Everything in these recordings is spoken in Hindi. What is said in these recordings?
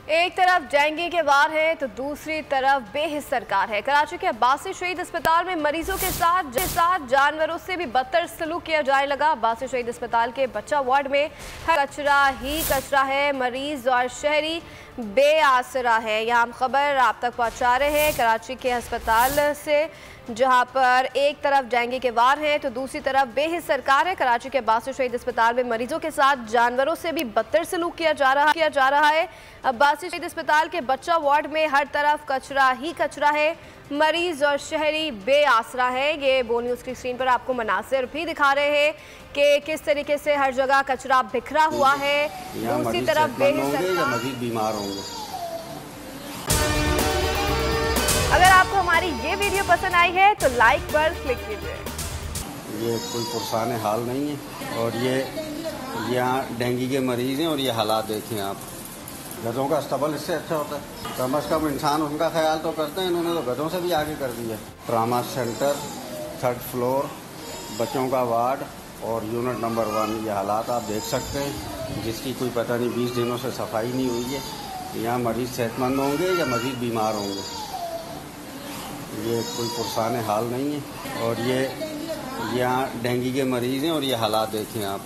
एक तरफ डेंगू के वार है तो दूसरी तरफ बेहिस सरकार है। कराची के अब्बासी शहीद अस्पताल में मरीजों के साथ जानवरों से भी बदतर सलूक किया जाने लगा। अब्बासी शहीद अस्पताल के बच्चा वार्ड में कचरा ही कचरा है। मरीज और शहरी बेआसरा है। यहाँ हम खबर आप तक पहुँचा रहे हैं कराची के अस्पताल से, जहां पर एक तरफ डेंगू के वार है तो दूसरी तरफ बेहिस सरकार है। कराची के अब्बासी शहीद अस्पताल में मरीजों के साथ जानवरों से भी बदतर सलूक किया जा रहा है। अब्बासी शहीद अस्पताल के बच्चा वार्ड में हर तरफ कचरा ही कचरा है। मरीज और शहरी बेआसरा है। ये बोल न्यूज़ की स्क्रीन पर आपको मनासिर भी दिखा रहे हैं कि किस तरीके से हर जगह कचरा बिखरा हुआ है। दूसरी तरफ बेहिस सरकार, मरीज बीमार होंगे। अगर आपको हमारी ये वीडियो पसंद आई है तो लाइक पर क्लिक कीजिए। ये कोई पुरसान हाल नहीं है और ये यहाँ डेंगू के मरीज हैं और ये हालात देखें आप। गधों का अस्तबल इससे अच्छा होता है। कम अज़ कम इंसान उनका ख्याल तो करते हैं, इन्होंने तो गधों से भी आगे कर दिया। ट्रामा सेंटर, 3rd फ्लोर, बच्चों का वार्ड और यूनिट नंबर 1, ये हालात आप देख सकते हैं, जिसकी कोई पता नहीं 20 दिनों से सफाई नहीं हुई है। यहाँ मरीज सेहतमंद होंगे या मरीज बीमार होंगे। ये कोई पुरसान हाल नहीं है और ये यहाँ डेंगू के मरीज हैं और ये हालात देखें आप।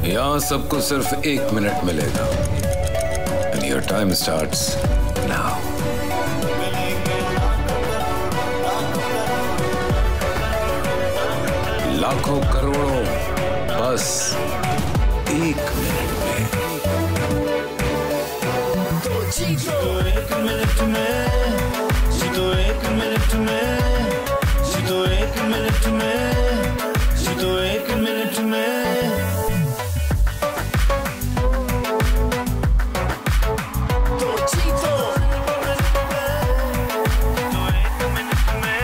यहाँ सबको सिर्फ 1 मिनट मिलेगा and your time starts now. लाखों करोड़ों बस 1 मिनट में। जीतो 1 मिनट में, जीतो 1 मिनट में, जीतो 1 मिनट में, जीतो 1 मिनट में। तो जीतो 1 मिनट में।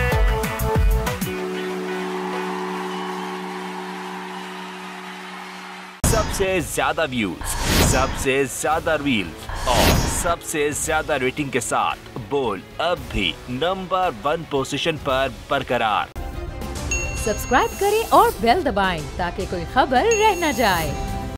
सबसे ज्यादा व्यूज, सबसे ज्यादा रील्स और सबसे ज्यादा रेटिंग के साथ बोल अब भी नंबर 1 पोजीशन पर बरकरार। सब्सक्राइब करें और बेल दबाएं ताकि कोई खबर रह न जाए।